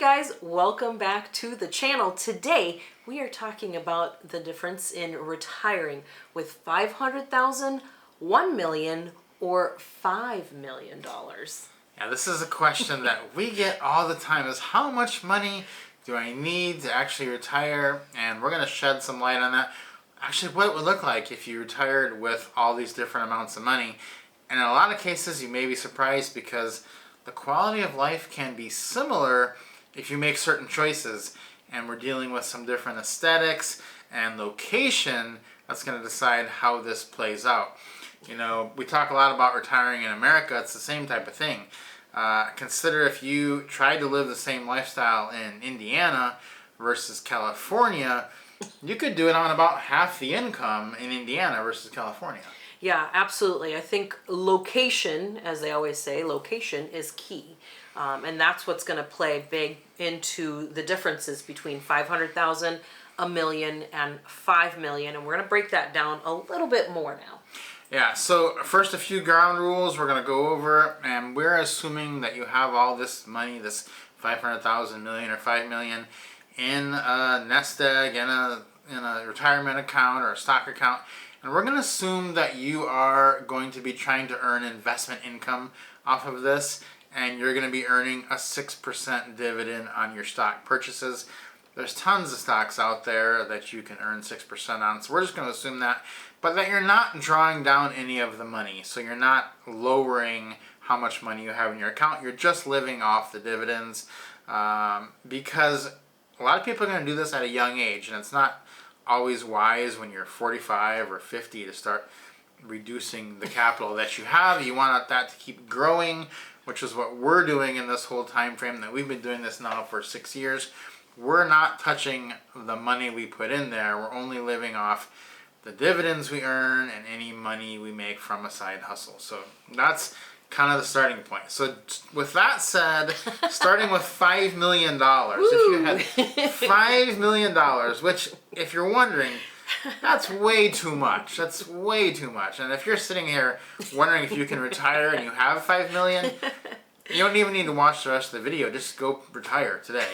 guys, welcome back to the channel. Today we are talking about the difference in retiring with 500,000, 1 million, or $5 million. Yeah, this is a question that we get all the time, is how much money do I need to actually retire? And we're going to shed some light on that. Actually, what it would look like if you retired with all these different amounts of money. And in a lot of cases, you may be surprised because the quality of life can be similar if you make certain choices. And we're dealing with some different aesthetics and location that's going to decide how this plays out. You know, we talk a lot about retiring in America. It's the same type of thing. Consider if you tried to live the same lifestyle in Indiana versus California, you could do it on about half the income in Indiana versus California. Yeah, absolutely. I think location, as they always say, location is key. And that's what's going to play big into the differences between 500,000, a million, and 5 million. And we're going to break that down a little bit more now. Yeah, so first a few ground rules we're going to go over, and we're assuming that you have all this money, this 500,000, million, or 5 million, in a nest egg, in a retirement account or a stock account. And we're going to assume that you are going to be trying to earn investment income off of this, and you're going to be earning a 6% dividend on your stock purchases. There's tons of stocks out there that you can earn 6% on, so we're just going to assume that. But that you're not drawing down any of the money, so you're not lowering how much money you have in your account. You're just living off the dividends, because a lot of people are going to do this at a young age, and it's not always wise when you're 45 or 50 to start reducing the capital that you have. You want that to keep growing, which is what we're doing in this whole time frame that we've been doing this now for 6 years. We're not touching the money we put in there. We're only living off the dividends we earn and any money we make from a side hustle. So that's kind of the starting point. So with that said, starting with $5 million, if you had $5 million, which if you're wondering, that's way too much. That's way too much. And if you're sitting here wondering if you can retire and you have $5 million, you don't even need to watch the rest of the video. Just go retire today,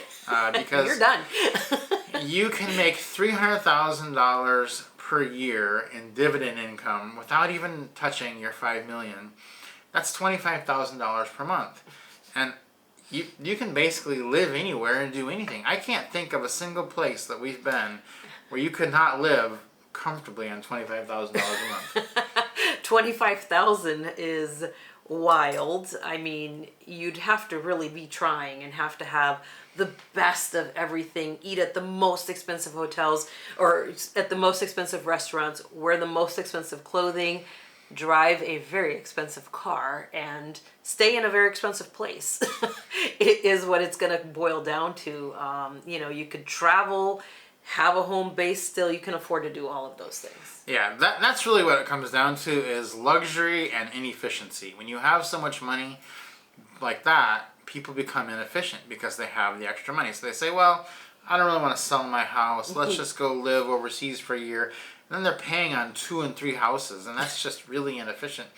because You're done. you can make $300,000 per year in dividend income without even touching your $5 million. That's $25,000 per month. And you can basically live anywhere and do anything. I can't think of a single place that we've been where you could not live comfortably on $25,000 a month. 25,000 is wild. I mean, you'd have to really be trying and have to have the best of everything, eat at the most expensive hotels or at the most expensive restaurants, wear the most expensive clothing, drive a very expensive car, and stay in a very expensive place. It is what it's going to boil down to. You know, you could travel, have a home base still. You can afford to do all of those things. Yeah, that's really what it comes down to, is luxury and inefficiency. When you have so much money like that, people become inefficient because they have the extra money. So they say, well, I don't really want to sell my house. Let's just go live overseas for a year. And then they're paying on 2 and 3 houses, and that's just really inefficient.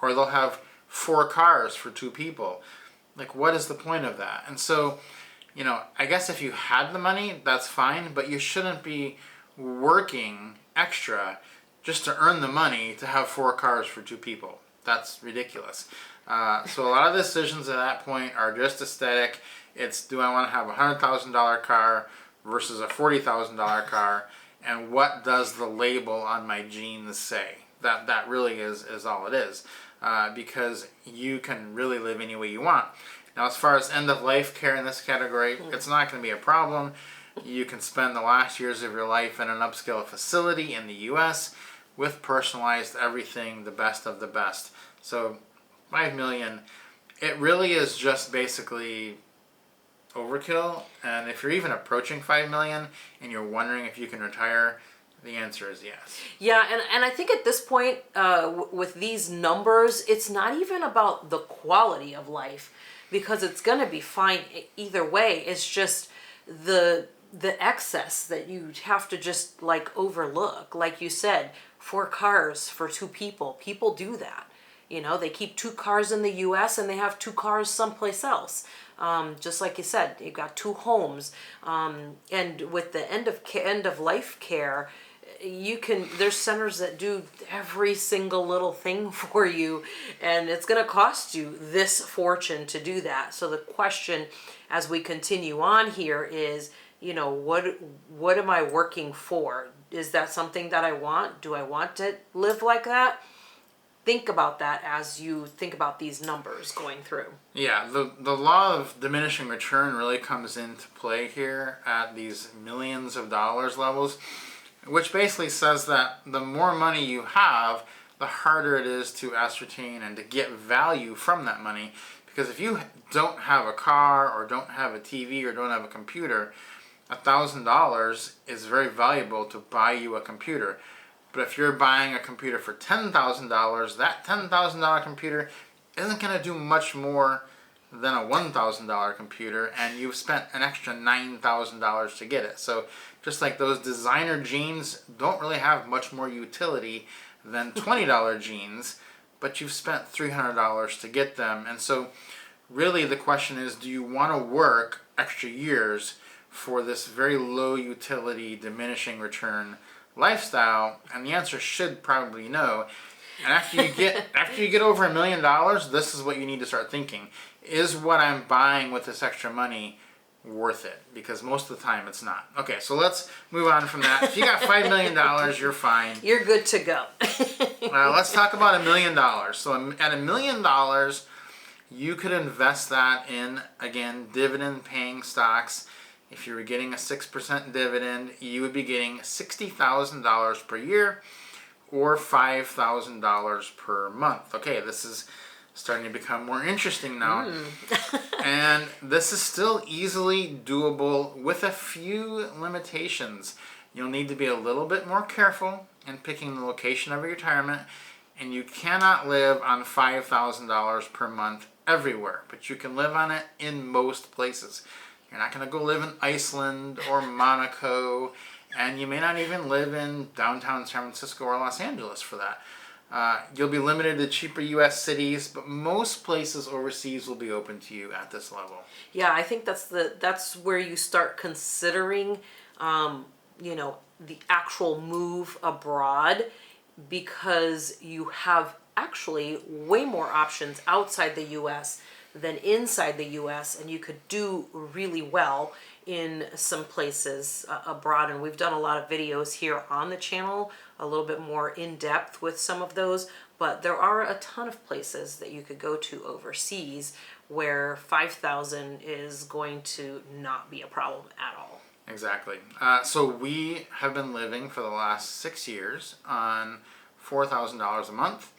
Or they'll have 4 cars for 2 people. Like, what is the point of that? And so, you know, I guess if you had the money, that's fine, but you shouldn't be working extra just to earn the money to have 4 cars for 2 people. That's ridiculous. So a lot of the decisions at that point are just aesthetic. It's, do I want to have a $100,000 car versus a $40,000 car? And what does the label on my jeans say? That really is all it is. Because you can really live any way you want. Now, as far as end-of-life care in this category, it's not going to be a problem. You can spend the last years of your life in an upscale facility in the U.S. with personalized everything, the best of the best. So, $5 million, it really is just basically overkill. And if you're even approaching $5 million and you're wondering if you can retire, the answer is yes. Yeah, and I think at this point, with these numbers, it's not even about the quality of life, because it's going to be fine either way. It's just the excess that you have to just like overlook. Like you said, 4 cars for 2 people. People do that. You know, they keep 2 cars in the U.S. and they have 2 cars someplace else. Just like you said, you've got 2 homes, and with the end of life care, there's centers that do every single little thing for you, and it's going to cost you this fortune to do that. So the question as we continue on here is, what am I working for? Is that something that I want? Do I want to live like that? Think about that as you think about these numbers going through. Yeah, the law of diminishing return really comes into play here at these millions of dollars levels, which basically says that the more money you have, the harder it is to ascertain and to get value from that money. Because if you don't have a car or don't have a TV or don't have a computer, $1,000 is very valuable to buy you a computer. But if you're buying a computer for $10,000, that $10,000 computer isn't going to do much more than a $1,000 computer, and you've spent an extra $9,000 to get it. So just like those designer jeans don't really have much more utility than $20 jeans, but you've spent $300 to get them. And so really the question is, do you want to work extra years for this very low utility, diminishing return lifestyle? And the answer should probably be no. And after you get over $1 million, this is what you need to start thinking. Is what I'm buying with this extra money worth it? Because most of the time it's not. Okay, so let's move on from that. If you got $5 million, you're fine. You're good to go. Let's talk about $1 million. So at $1 million, you could invest that in, again, dividend paying stocks. If you were getting a 6% dividend, you would be getting $60,000 per year or $5,000 per month. Okay, this is starting to become more interesting now. And this is still easily doable with a few limitations. You'll need to be a little bit more careful in picking the location of your retirement, and you cannot live on $5,000 per month everywhere, but you can live on it in most places. You're not going to go live in Iceland or Monaco, and you may not even live in downtown San Francisco or Los Angeles for that. You'll be limited to cheaper U.S. cities, but most places overseas will be open to you at this level. Yeah, I think that's where you start considering, the actual move abroad, because you have actually way more options outside the U.S. than inside the U.S., and you could do really well in some places abroad. And we've done a lot of videos here on the channel, a little bit more in depth with some of those, but there are a ton of places that you could go to overseas where 5,000 is going to not be a problem at all. Exactly. So we have been living for the last 6 years on $4,000 a month,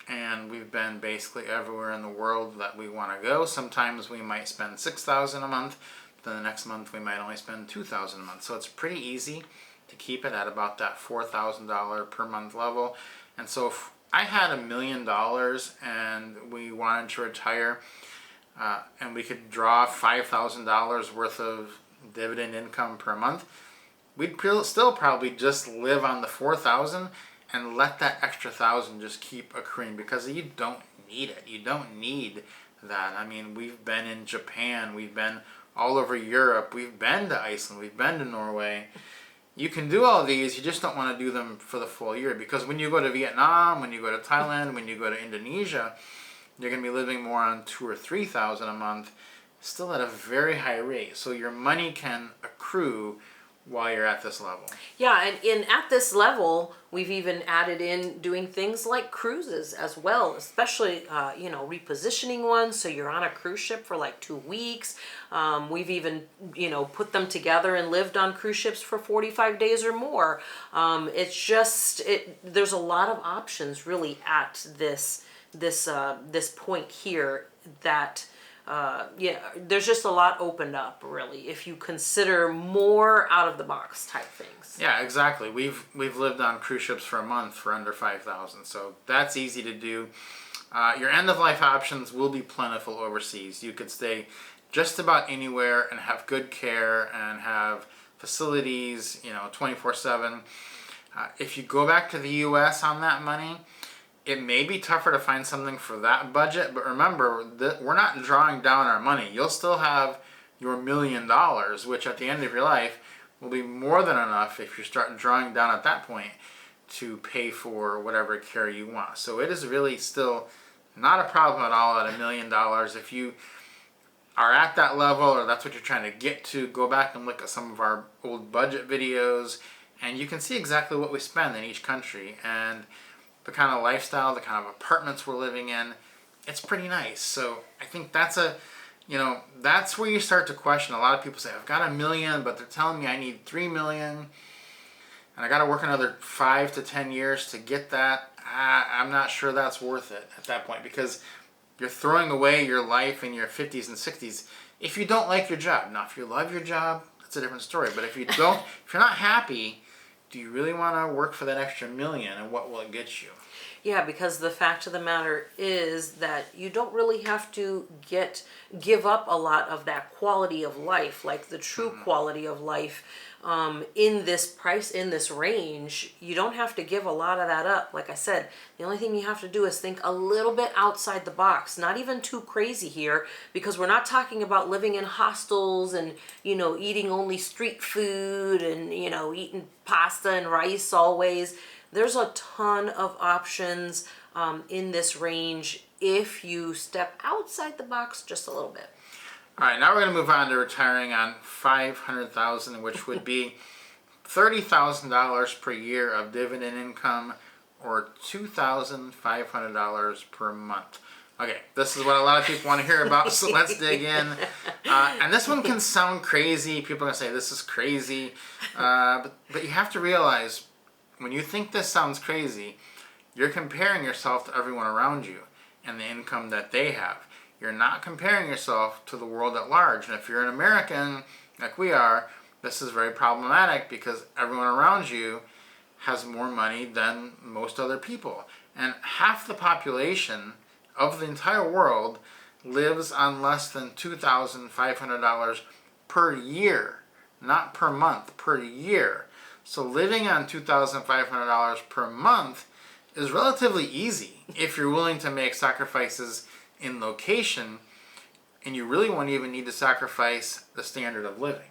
and we've been basically everywhere in the world that we want to go. Sometimes we might spend $6,000 a month, then the next month we might only spend $2,000 a month. So it's pretty easy to keep it at about that $4,000 per month level. And so if I had $1 million and we wanted to retire, and we could draw $5,000 worth of dividend income per month, we'd still probably just live on the $4,000 and let that extra $1,000 just keep accruing, because you don't need it. You don't need that. I mean, we've been in Japan, we've been all over Europe, we've been to Iceland, we've been to Norway. You can do all these, you just don't want to do them for the full year, because when you go to Vietnam, when you go to Thailand, when you go to Indonesia, you're going to be living more on $2,000 or $3,000 a month, still at a very high rate. So your money can accrue while you're at this level. Yeah, and at this level, we've even added in doing things like cruises as well, especially, repositioning ones. So you're on a cruise ship for like 2 weeks. We've even, put them together and lived on cruise ships for 45 days or more. There's a lot of options really at this point here that, there's just a lot opened up, really, if you consider more out of the box type things. Yeah, exactly. We've lived on cruise ships for a month for under $5,000, so that's easy to do. Your end of life options will be plentiful overseas. You could stay just about anywhere and have good care and have facilities, 24/7. If you go back to the U.S. on that money, it may be tougher to find something for that budget, but remember that we're not drawing down our money. You'll still have your $1 million, which at the end of your life will be more than enough if you start drawing down at that point to pay for whatever care you want. So it is really still not a problem at all at $1 million. If you are at that level or that's what you're trying to get to, go back and look at some of our old budget videos and you can see exactly what we spend in each country and the kind of lifestyle, the kind of apartments we're living in. It's pretty nice. So I think that's that's where you start to question. A lot of people say, I've got $1 million, but they're telling me I need $3 million and I got to work another 5 to 10 years to get that. I'm not sure that's worth it at that point because you're throwing away your life in your 50s and 60s if you don't like your job. Now, if you love your job, that's a different story. But if you don't, if you're not happy, do you really want to work for that extra $1 million and what will it get you? Yeah, because the fact of the matter is that you don't really have to give up a lot of that quality of life, like the true quality of life in this range. You don't have to give a lot of that up. Like I said, the only thing you have to do is think a little bit outside the box, not even too crazy here, because we're not talking about living in hostels and, eating only street food and, eating pasta and rice always. There's a ton of options in this range if you step outside the box just a little bit. All right, now we're going to move on to retiring on $500,000, which would be $30,000 per year of dividend income or $2,500 per month. Okay, this is what a lot of people want to hear about, so let's dig in. And this one can sound crazy. People are going to say, this is crazy. But you have to realize, when you think this sounds crazy, you're comparing yourself to everyone around you and the income that they have. You're not comparing yourself to the world at large. And if you're an American, like we are, this is very problematic because everyone around you has more money than most other people. And half the population of the entire world lives on less than $2,500 per year, not per month, per year. So living on $2,500 per month is relatively easy if you're willing to make sacrifices in location, and you really won't even need to sacrifice the standard of living.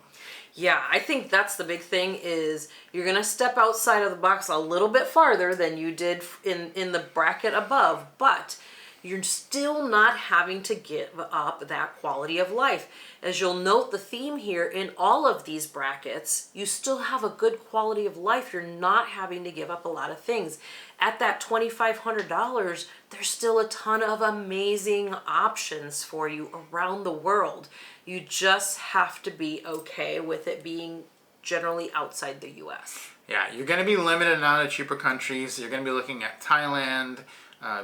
Yeah, I think that's the big thing is you're going to step outside of the box a little bit farther than you did in the bracket above, but you're still not having to give up that quality of life. As you'll note the theme here in all of these brackets, you still have a good quality of life. You're not having to give up a lot of things. At that $2,500, there's still a ton of amazing options for you around the world. You just have to be okay with it being generally outside the U.S. Yeah, you're going to be limited now to cheaper countries. You're going to be looking at Thailand,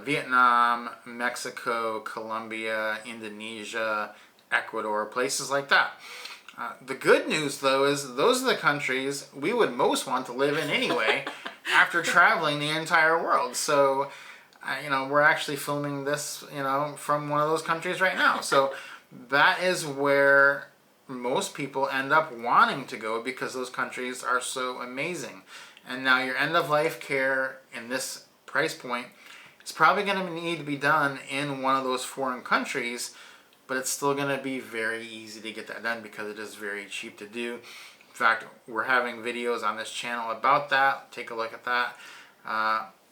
Vietnam, Mexico, Colombia, Indonesia, Ecuador, places like that. The good news, though, is those are the countries we would most want to live in anyway after traveling the entire world. So, we're actually filming this, from one of those countries right now. So that is where most people end up wanting to go because those countries are so amazing. And now your end-of-life care in this price point, it's probably going to need to be done in one of those foreign countries, but it's still going to be very easy to get that done because it is very cheap to do. In fact, we're having videos on this channel about that. Take a look at that.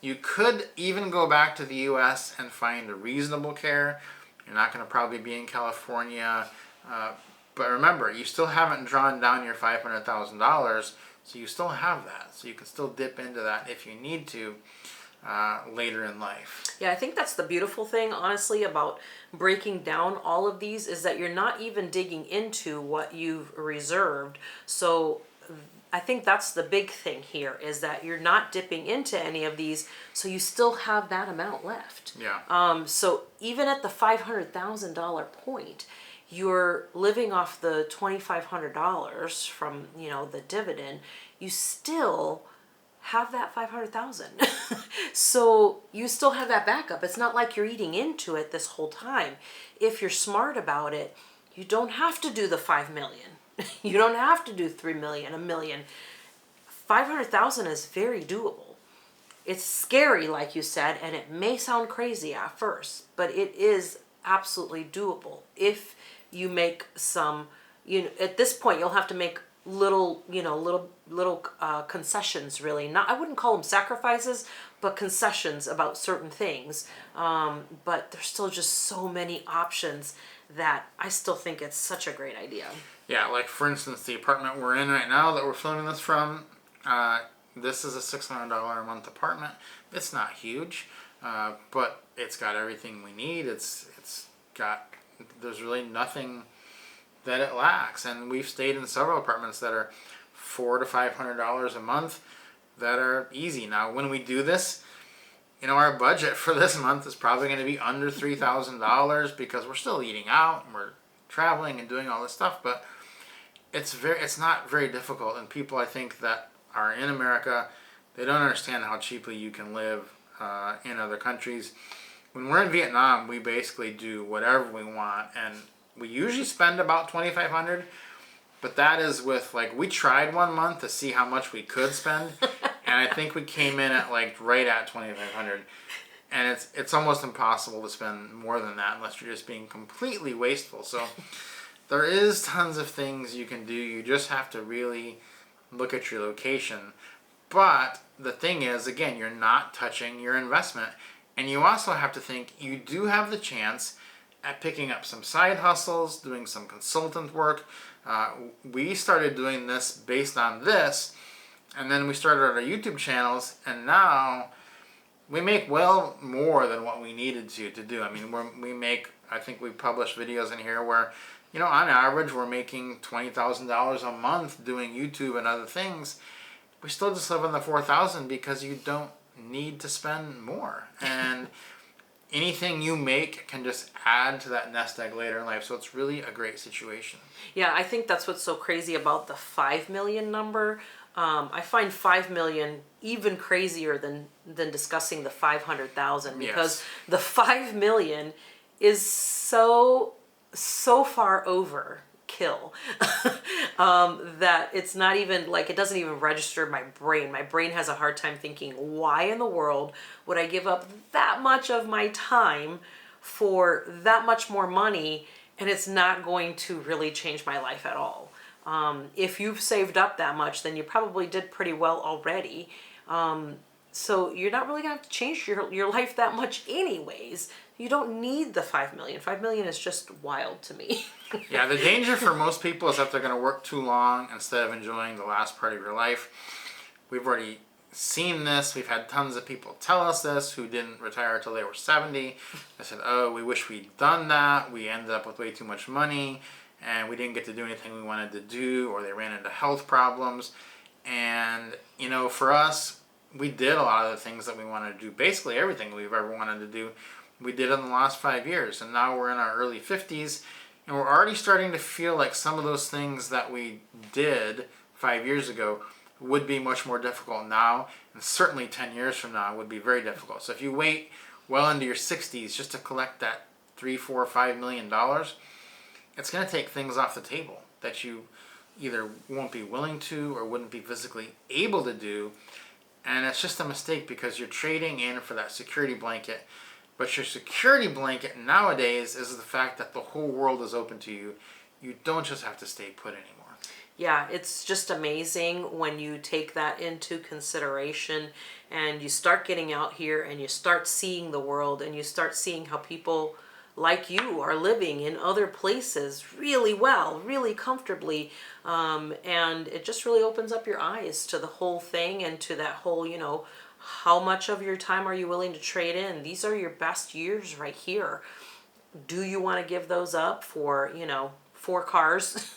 You could even go back to the U.S. and find a reasonable care. You're not going to probably be in California. But remember, you still haven't drawn down your $500,000, so you still have that. So you can still dip into that if you need to. Later in life. Yeah, I think that's the beautiful thing, honestly, about breaking down all of these is that you're not even digging into what you've reserved. So I think that's the big thing here is that you're not dipping into any of these, so you still have that amount left. Yeah. So even at the $500,000 point, you're living off the $2,500 from the dividend. You still have that 500,000. So you still have that backup. It's not like you're eating into it this whole time. If you're smart about it, you don't have to do the 5 million. You don't have to do 3 million, a million. 500,000 is very doable. It's scary, like you said, and it may sound crazy at first, but it is absolutely doable if you make some, at this point you'll have to make little, little concessions, really. Not, I wouldn't call them sacrifices, but concessions about certain things. But there's still just so many options that I still think it's such a great idea. Yeah, like for instance, the apartment we're in right now that we're filming this from, this is a $600 a month apartment. It's not huge, but it's got everything we need. It's got, there's really nothing that it lacks. And we've stayed in several apartments that are $400 to $500 a month that are easy. Now, when we do this, our budget for this month is probably going to be under $3,000 because we're still eating out and we're traveling and doing all this stuff. But it's not very difficult. And people, I think, that are in America, they don't understand how cheaply you can live in other countries. When we're in Vietnam, we basically do whatever we want, and we usually spend about $2,500. But that is with, like, we tried one month to see how much we could spend, and I think we came in at right at $2,500. And it's almost impossible to spend more than that unless you're just being completely wasteful. So there is tons of things you can do. You just have to really look at your location. But the thing is, again, you're not touching your investment. And you also have to think you do have the chance at picking up some side hustles, doing some consultant work. We started doing this based on this, and then we started our YouTube channels, and now we make well more than what we needed to do. I mean, I think we published videos in here where, on average, we're making $20,000 a month doing YouTube and other things. We still just live on the $4,000 because you don't need to spend more. And anything you make can just add to that nest egg later in life. So it's really a great situation. Yeah, I think that's what's so crazy about the 5 million number. I find 5 million even crazier than discussing the 500,000, because Yes. the 5 million is so far over kill that it's not even like, it doesn't even register my brain. My brain has a hard time thinking, why in the world would I give up that much of my time for that much more money, and it's not going to really change my life at all. If you've saved up that much, then you probably did pretty well already. So you're not really gonna have to change your life that much anyways. You don't need the 5 million. 5 million is just wild to me. Yeah, the danger for most people is that they're going to work too long instead of enjoying the last part of your life. We've already seen this. We've had tons of people tell us this who didn't retire until they were 70. They said, oh, we wish we'd done that. We ended up with way too much money, and we didn't get to do anything we wanted to do, or they ran into health problems. And, for us, we did a lot of the things that we wanted to do. Basically everything we've ever wanted to do, we did in the last 5 years. And now we're in our early 50s, and we're already starting to feel like some of those things that we did 5 years ago would be much more difficult now, and certainly 10 years from now would be very difficult. So if you wait well into your 60s just to collect that $3, $4, $5 million, it's going to take things off the table that you either won't be willing to or wouldn't be physically able to do. And it's just a mistake because you're trading in for that security blanket. But your security blanket nowadays is the fact that the whole world is open to you. You don't just have to stay put anymore. Yeah, it's just amazing when you take that into consideration and you start getting out here and you start seeing the world and you start seeing how people like you are living in other places really well, really comfortably. And it just really opens up your eyes to the whole thing and to that whole, how much of your time are you willing to trade in? These are your best years right here. Do you want to give those up for, 4 cars?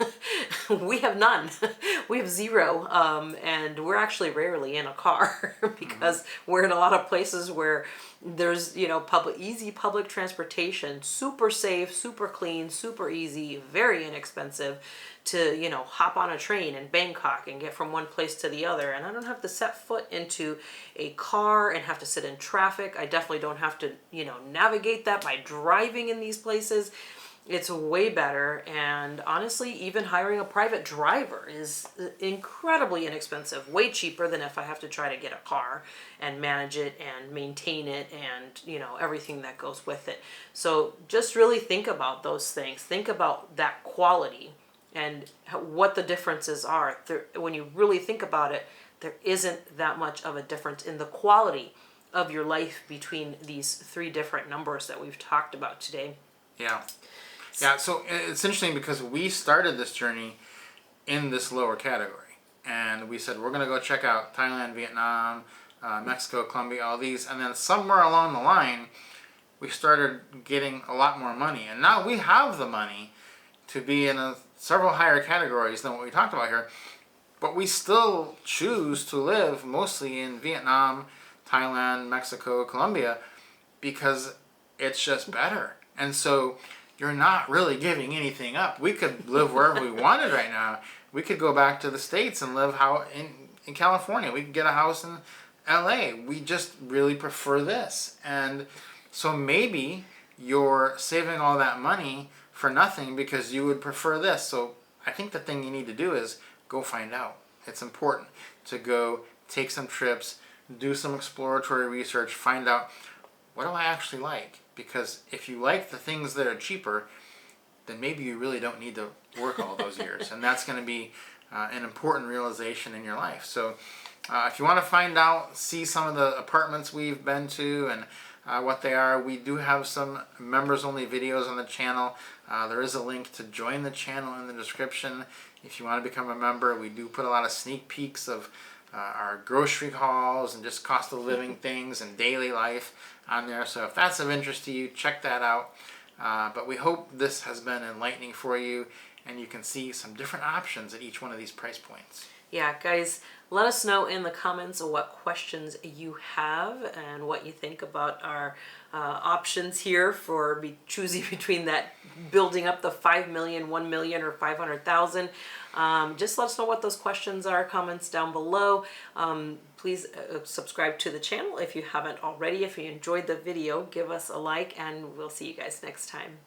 We have none. We have 0. And we're actually rarely in a car because we're in a lot of places where there's, easy public transportation, super safe, super clean, super easy, very inexpensive to, hop on a train in Bangkok and get from one place to the other. And I don't have to set foot into a car and have to sit in traffic. I definitely don't have to, navigate that by driving in these places. It's way better, and honestly, even hiring a private driver is incredibly inexpensive, way cheaper than if I have to try to get a car and manage it and maintain it and, everything that goes with it. So just really think about those things. Think about that quality and what the differences are. When you really think about it, there isn't that much of a difference in the quality of your life between these three different numbers that we've talked about today. Yeah. Yeah, so it's interesting because we started this journey in this lower category. And we said, we're going to go check out Thailand, Vietnam, Mexico, Colombia, all these. And then somewhere along the line, we started getting a lot more money. And now we have the money to be in several higher categories than what we talked about here. But we still choose to live mostly in Vietnam, Thailand, Mexico, Colombia, because it's just better. And so you're not really giving anything up. We could live wherever we wanted right now. We could go back to the States and live in California. We could get a house in LA. We just really prefer this. And so maybe you're saving all that money for nothing because you would prefer this. So I think the thing you need to do is go find out. It's important to go take some trips, do some exploratory research, find out, what do I actually like? Because if you like the things that are cheaper, then maybe you really don't need to work all those years. And that's going to be an important realization in your life. So if you want to find out, see some of the apartments we've been to and what they are, we do have some members-only videos on the channel. There is a link to join the channel in the description. If you want to become a member, we do put a lot of sneak peeks of our grocery hauls and just cost of living things and daily life on there. So if that's of interest to you, check that out. But we hope this has been enlightening for you and you can see some different options at each one of these price points. Yeah, guys, let us know in the comments what questions you have and what you think about our options here for choosing between that building up the 5 million, 1 million, or 500,000. Just let us know what those questions are, comments down below. Please subscribe to the channel if you haven't already. If you enjoyed the video, give us a like, and we'll see you guys next time.